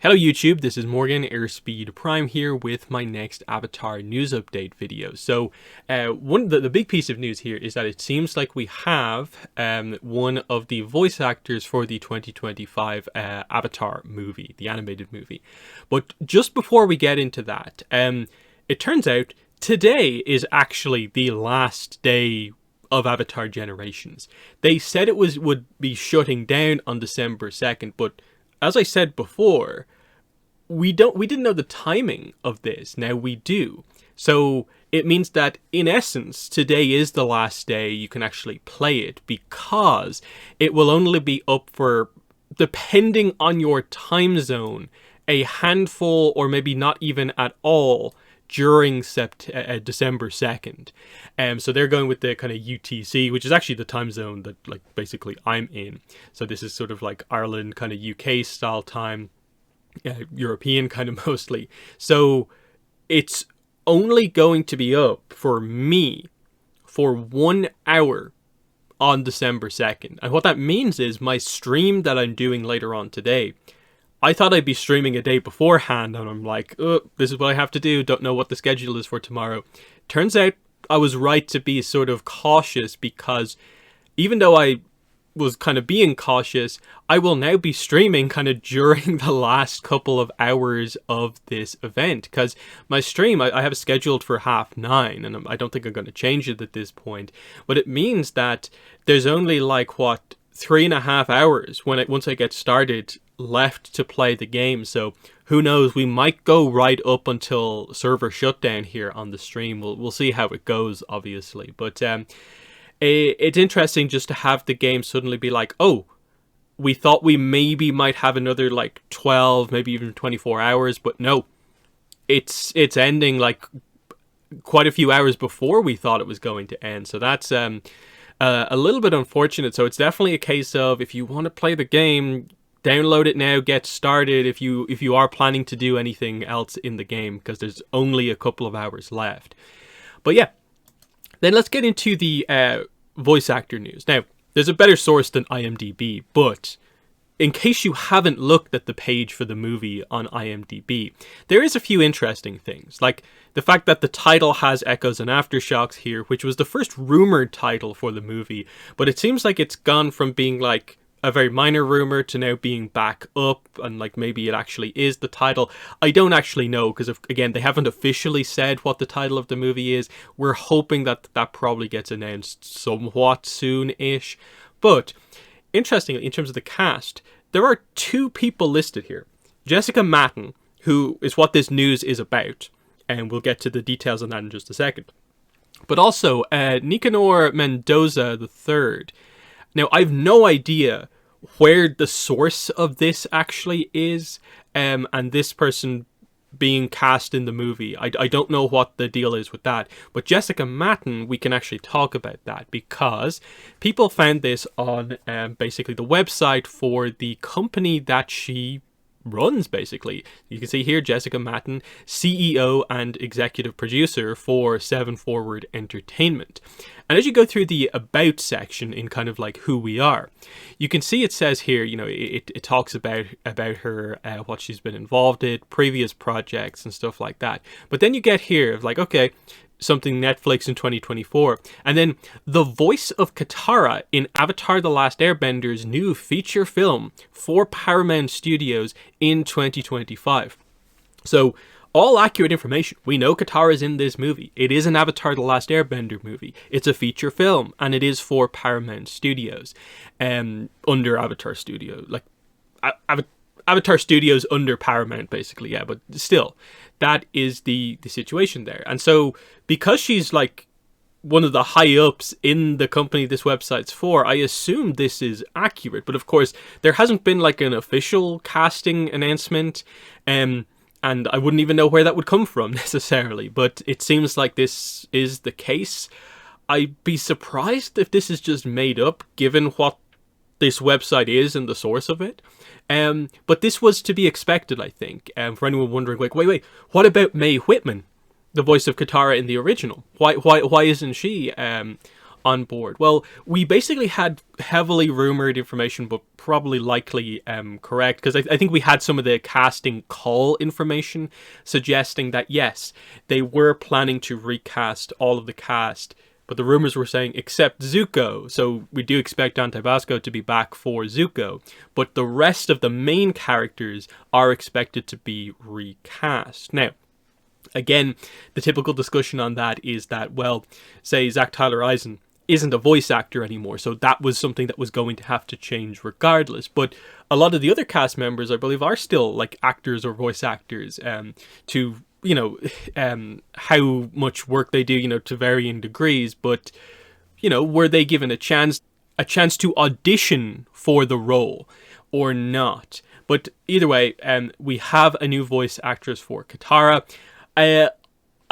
Hello YouTube, this is Morgan Airspeed Prime here with my next Avatar news update video. So one of the big piece of news here is that it seems like we have one of the voice actors for the 2025 Avatar movie, the animated movie. But just before we get into that, it turns out today is actually the last day of Avatar Generations. They said it would be shutting down on December 2nd, but as I said before, we didn't know the timing of this. Now we do. So it means that in essence, today is the last day you can actually play it, because it will only be up for, depending on your time zone, a handful or maybe not even at all during December 2nd. So they're going with the kind of UTC, which is actually the time zone that basically I'm in. So this is sort of like Ireland kind of UK style time, European kind of mostly. So it's only going to be up for me for 1 hour on December 2nd. And what that means is my stream that I'm doing later on today, I thought I'd be streaming a day beforehand, and I'm like, oh, this is what I have to do, don't know what the schedule is for tomorrow. Turns out I was right to be sort of cautious, because even though I was kind of being cautious, I will now be streaming kind of during the last couple of hours of this event, because my stream, I have it scheduled for 9:30, and I don't think I'm going to change it at this point. But it means that there's only 3.5 hours once I get started left to play the game. So who knows, we might go right up until server shutdown here on the stream. We'll see how it goes, obviously. But it's interesting just to have the game suddenly be like, oh, we thought we maybe might have another 12, maybe even 24 hours, but no, it's ending quite a few hours before we thought it was going to end. So that's a little bit unfortunate. So it's definitely a case of, if you want to play the game, download it now, get started if you are planning to do anything else in the game, because there's only a couple of hours left. But yeah, then let's get into the voice actor news. Now, there's a better source than IMDb, but in case you haven't looked at the page for the movie on IMDb, there is a few interesting things, like the fact that the title has Echoes and Aftershocks here, which was the first rumored title for the movie, but it seems like it's gone from being a very minor rumor to now being back up, and maybe it actually is the title. I don't actually know, because again, they haven't officially said what the title of the movie is. We're hoping that probably gets announced somewhat soon-ish. But interestingly, in terms of the cast, there are 2 people listed here. Jessica Matten, who is what this news is about, and we'll get to the details on that in just a second. But also Nicanor Mendoza III. Now, I've no idea where the source of this actually is, and this person being cast in the movie. I don't know what the deal is with that. But Jessica Matten, we can actually talk about that, because people found this on basically the website for the company that she runs, basically. You can see here, Jessica Matten, CEO and executive producer for 7 Forward Entertainment. And as you go through the about section in kind of who we are, you can see it says here, it talks about her, what she's been involved in, previous projects and stuff like that. But then you get here of okay, something Netflix in 2024, and then the voice of Katara in Avatar The Last Airbender's new feature film for Paramount Studios in 2025. So all accurate information. We know Katara is in this movie. It is an Avatar The Last Airbender movie. It's a feature film, and it is for Paramount Studios, under Avatar Studio, Avatar Studios under Paramount, basically, yeah, but still, that is the situation there. And so, because she's one of the high-ups in the company this website's for, I assume this is accurate. But of course, there hasn't been an official casting announcement, and I wouldn't even know where that would come from necessarily, but it seems like this is the case. I'd be surprised if this is just made up, given what this website is and the source of it. But this was to be expected, I think. For anyone wondering, wait, what about Mae Whitman, the voice of Katara in the original? Why isn't she on board? Well, we basically had heavily rumored information, but probably likely correct, because I think we had some of the casting call information suggesting that yes, they were planning to recast all of the cast, but the rumors were saying except Zuko. So we do expect Dante Basco to be back for Zuko, but the rest of the main characters are expected to be recast. Now, again, the typical discussion on that is that, well, say Zach Tyler Eisen isn't a voice actor anymore, so that was something that was going to have to change regardless. But a lot of the other cast members, I believe, are still like actors or voice actors, to, you know, how much work they do, you know, to varying degrees. But, you know, were they given a chance to audition for the role or not? But either way, we have a new voice actress for Katara.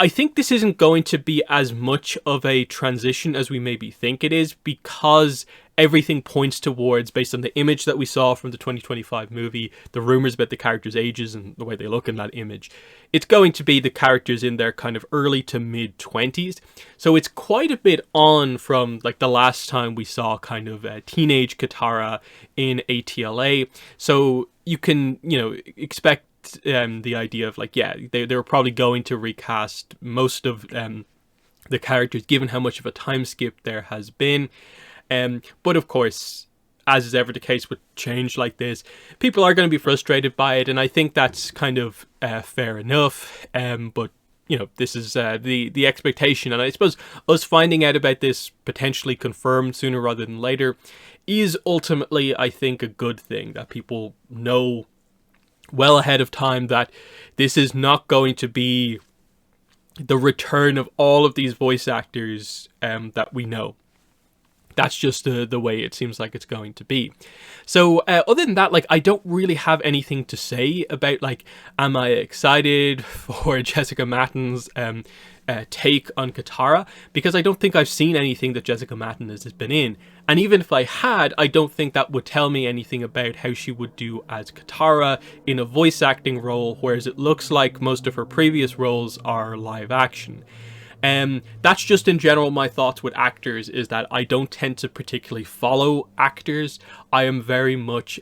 I think this isn't going to be as much of a transition as we maybe think it is, because everything points towards, based on the image that we saw from the 2025 movie, the rumors about the characters' ages and the way they look in that image, it's going to be the characters in their kind of early to mid 20s. So it's quite a bit on from like the last time we saw kind of teenage Katara in ATLA. So you can, you know, expect the idea of like, yeah, they were probably going to recast most of the characters, given how much of a time skip there has been. But of course, as is ever the case with change like this, people are going to be frustrated by it, and I think that's kind of fair enough. But you know, this is the expectation, and I suppose us finding out about this potentially confirmed sooner rather than later is ultimately, I think, a good thing, that people know well ahead of time that this is not going to be the return of all of these voice actors that we know. That's just the way it seems like it's going to be. So other than that, like, I don't really have anything to say about, like, am I excited for Jessica Matten's take on Katara, because I don't think I've seen anything that Jessica Matten has been in. And even if I had, I don't think that would tell me anything about how she would do as Katara in a voice acting role, whereas it looks like most of her previous roles are live action. That's just in general my thoughts with actors, is that I don't tend to particularly follow actors. I am very much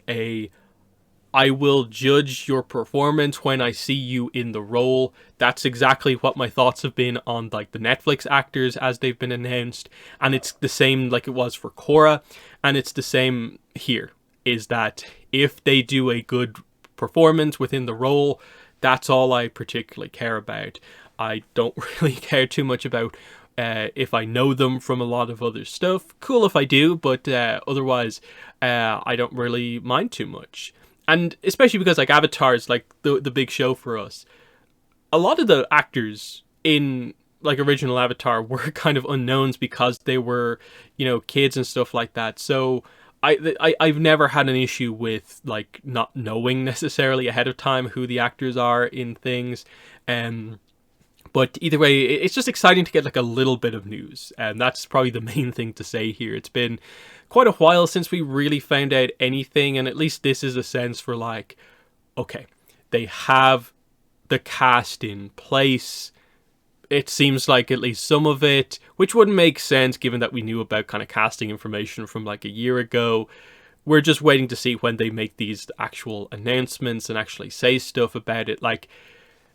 I will judge your performance when I see you in the role. That's exactly what my thoughts have been on like the Netflix actors as they've been announced, and it's the same like it was for Korra, and it's the same here, is that if they do a good performance within the role, that's all I particularly care about. I don't really care too much about if I know them from a lot of other stuff. Cool if I do, but otherwise I don't really mind too much. And especially because like Avatar is like the big show for us. A lot of the actors in like original Avatar were kind of unknowns because they were, you know, kids and stuff like that. So I've never had an issue with like not knowing necessarily ahead of time who the actors are in things. But either way, it's just exciting to get like a little bit of news, and that's probably the main thing to say here. It's been quite a while since we really found out anything, and at least this is a sense for like, okay, they have the cast in place. It seems like at least some of it, which wouldn't make sense given that we knew about kind of casting information from like a year ago. We're just waiting to see when they make these actual announcements and actually say stuff about it. Like,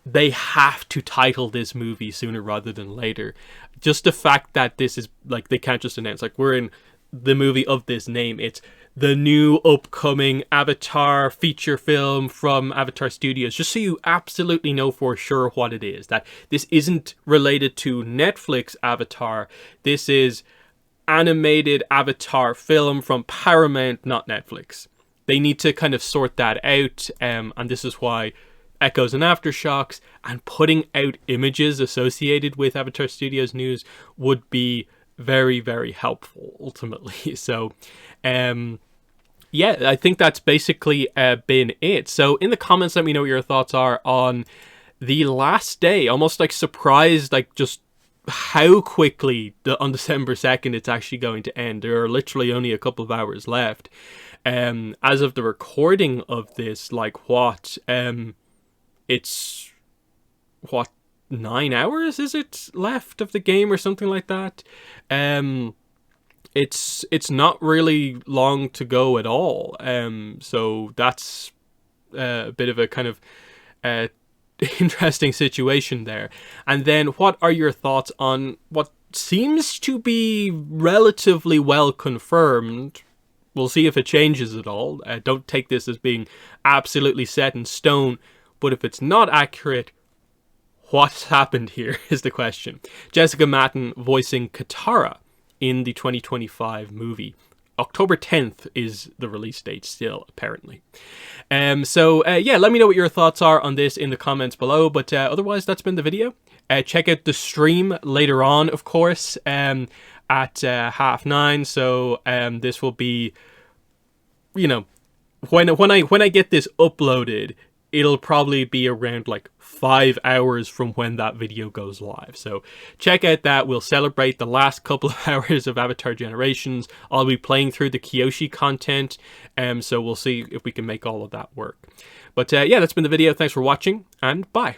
they have to title this movie sooner rather than later. Just the fact that this is like, they can't just announce like, we're in the movie of this name. It's the new upcoming Avatar feature film from Avatar Studios, just so you absolutely know for sure what it is. That this isn't related to Netflix Avatar. This is animated Avatar film from Paramount, not Netflix. They need to kind of sort that out, and this is why Echoes and Aftershocks and putting out images associated with Avatar Studios news would be very, very helpful ultimately. So yeah, I think that's basically been it. So in the comments, let me know what your thoughts are on the last day. Almost like surprised, like just how quickly on December 2nd it's actually going to end. There are literally only a couple of hours left. As of the recording of this, like what it's what 9 hours is it left of the game or something like that. it's not really long to go at all. So that's a bit of a kind of uh, interesting situation there. And then, what are your thoughts on what seems to be relatively well confirmed? We'll see if it changes at all. Don't take this as being absolutely set in stone, but if it's not accurate, what's happened here is the question. Jessica Matten voicing Katara in the 2025 movie. October 10th is the release date still, apparently. Yeah, let me know what your thoughts are on this in the comments below. But otherwise, that's been the video. Check out the stream later on, of course, at 9:30. So this will be, you know, when I get this uploaded, it'll probably be around like 5 hours from when that video goes live. So check out that. We'll celebrate the last couple of hours of Avatar Generations. I'll be playing through the Kyoshi content, so we'll see if we can make all of that work. But yeah, that's been the video. Thanks for watching, and bye.